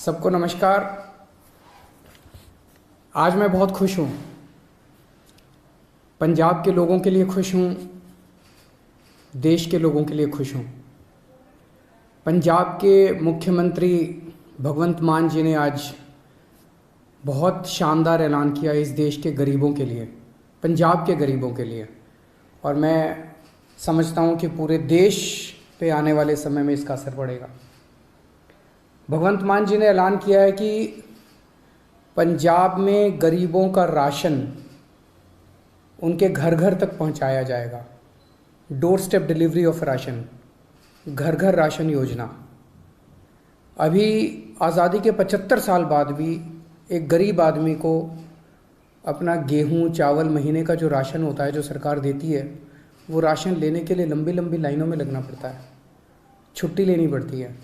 सबको नमस्कार। आज मैं बहुत खुश हूँ। पंजाब के लोगों के लिए खुश हूँ, देश के लोगों के लिए खुश हूँ। पंजाब के मुख्यमंत्री भगवंत मान जी ने आज बहुत शानदार ऐलान किया इस देश के गरीबों के लिए, पंजाब के गरीबों के लिए, और मैं समझता हूँ कि पूरे देश पे आने वाले समय में इसका असर पड़ेगा। भगवंत मान जी ने ऐलान किया है कि पंजाब में गरीबों का राशन उनके घर घर तक पहुंचाया जाएगा। Door step delivery of ration, घर घर राशन योजना। अभी आज़ादी के 75 साल बाद भी एक गरीब आदमी को अपना गेहूं चावल महीने का जो राशन होता है, जो सरकार देती है, वो राशन लेने के लिए लंबी लंबी लाइनों में लगना पड़ता है, छुट्टी लेनी पड़ती है,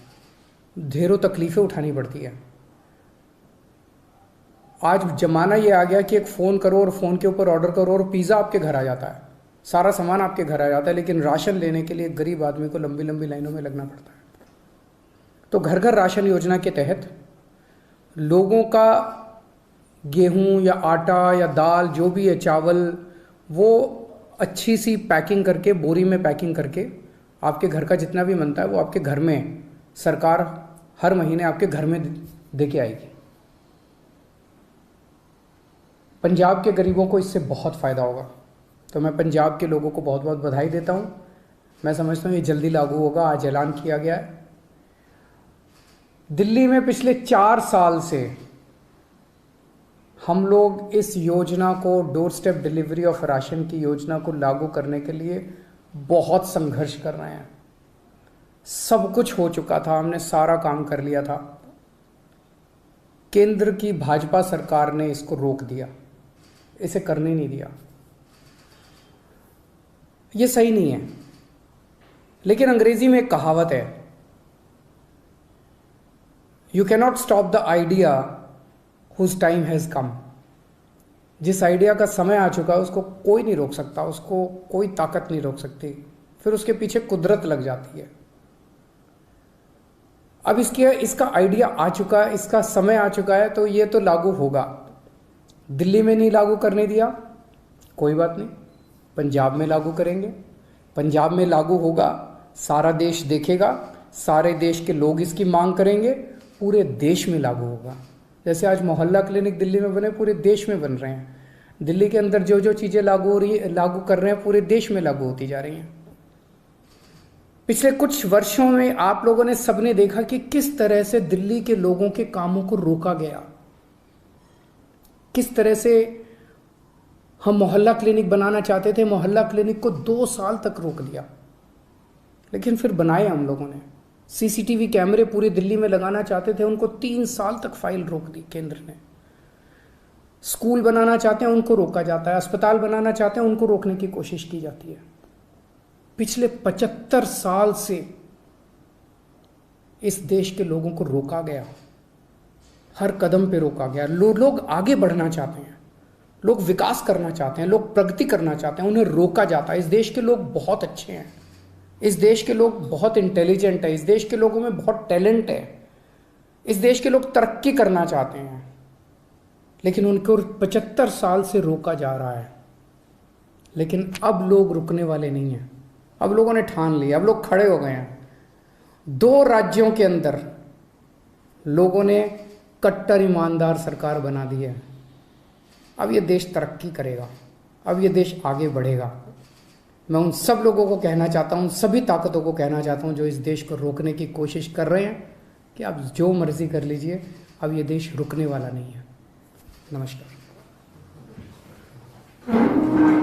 ढेरों तकलीफ़ें उठानी पड़ती है। आज ज़माना ये आ गया कि एक फ़ोन करो और फ़ोन के ऊपर ऑर्डर करो और पिज़्ज़ा आपके घर आ जाता है, सारा सामान आपके घर आ जाता है, लेकिन राशन लेने के लिए एक गरीब आदमी को लंबी लंबी लाइनों में लगना पड़ता है। तो घर घर राशन योजना के तहत लोगों का गेहूं या आटा या दाल जो भी है, चावल, वो अच्छी सी पैकिंग करके, बोरी में पैकिंग करके आपके घर का जितना भी बनता है वो आपके घर में सरकार हर महीने आपके घर में दे के आएगी। पंजाब के गरीबों को इससे बहुत फ़ायदा होगा। तो मैं पंजाब के लोगों को बहुत बहुत बधाई देता हूँ। मैं समझता हूँ ये जल्दी लागू होगा। आज ऐलान किया गया है। दिल्ली में पिछले 4 साल से हम लोग इस योजना को, door step delivery of ration की योजना को लागू करने के लिए बहुत संघर्ष कर रहे हैं। सब कुछ हो चुका था, हमने सारा काम कर लिया था। केंद्र की भाजपा सरकार ने इसको रोक दिया, इसे करने नहीं दिया। ये सही नहीं है। लेकिन अंग्रेजी में एक कहावत है, you cannot stop the idea whose time has come. जिस आइडिया का समय आ चुका है उसको कोई नहीं रोक सकता, उसको कोई ताकत नहीं रोक सकती, फिर उसके पीछे कुदरत लग जाती है। अब इसका आइडिया आ चुका है, इसका समय आ चुका है, तो ये तो लागू होगा। दिल्ली में नहीं लागू करने दिया, कोई बात नहीं, पंजाब में लागू करेंगे। पंजाब में लागू होगा, सारा देश देखेगा, सारे देश के लोग इसकी मांग करेंगे, पूरे देश में लागू होगा। जैसे आज मोहल्ला क्लिनिक दिल्ली में बने, पूरे देश में बन रहे हैं। दिल्ली के अंदर जो जो चीज़ें लागू कर रहे हैं, पूरे देश में लागू होती जा रही हैं। पिछले कुछ वर्षों में आप लोगों ने, सबने देखा कि किस तरह से दिल्ली के लोगों के कामों को रोका गया, किस तरह से हम मोहल्ला क्लिनिक बनाना चाहते थे, मोहल्ला क्लिनिक को 2 साल तक रोक दिया, लेकिन फिर बनाए हम लोगों ने। सीसीटीवी कैमरे पूरी दिल्ली में लगाना चाहते थे, उनको 3 साल तक फाइल रोक दी केंद्र ने। स्कूल बनाना चाहते हैं, उनको रोका जाता है। अस्पताल बनाना चाहते हैं, उनको रोकने की कोशिश की जाती है। पिछले 75 साल से इस देश के लोगों को रोका गया, हर कदम पे रोका गया। लोग आगे बढ़ना चाहते हैं, लोग विकास करना चाहते हैं, लोग प्रगति करना चाहते हैं, उन्हें रोका जाता है। इस देश के लोग बहुत अच्छे हैं, इस देश के लोग बहुत इंटेलिजेंट है, इस देश के लोगों में बहुत टैलेंट है, इस देश के लोग तरक्की करना चाहते हैं, लेकिन उनको 75 साल से रोका जा रहा है। लेकिन अब लोग रुकने वाले नहीं हैं। अब लोगों ने ठान लिया, अब लोग खड़े हो गए हैं। 2 राज्यों के अंदर लोगों ने कट्टर ईमानदार सरकार बना दी है। अब ये देश तरक्की करेगा, अब ये देश आगे बढ़ेगा। मैं उन सब लोगों को कहना चाहता हूँ, सभी ताकतों को कहना चाहता हूँ जो इस देश को रोकने की कोशिश कर रहे हैं, कि आप जो मर्जी कर लीजिए, अब ये देश रुकने वाला नहीं है। नमस्कार।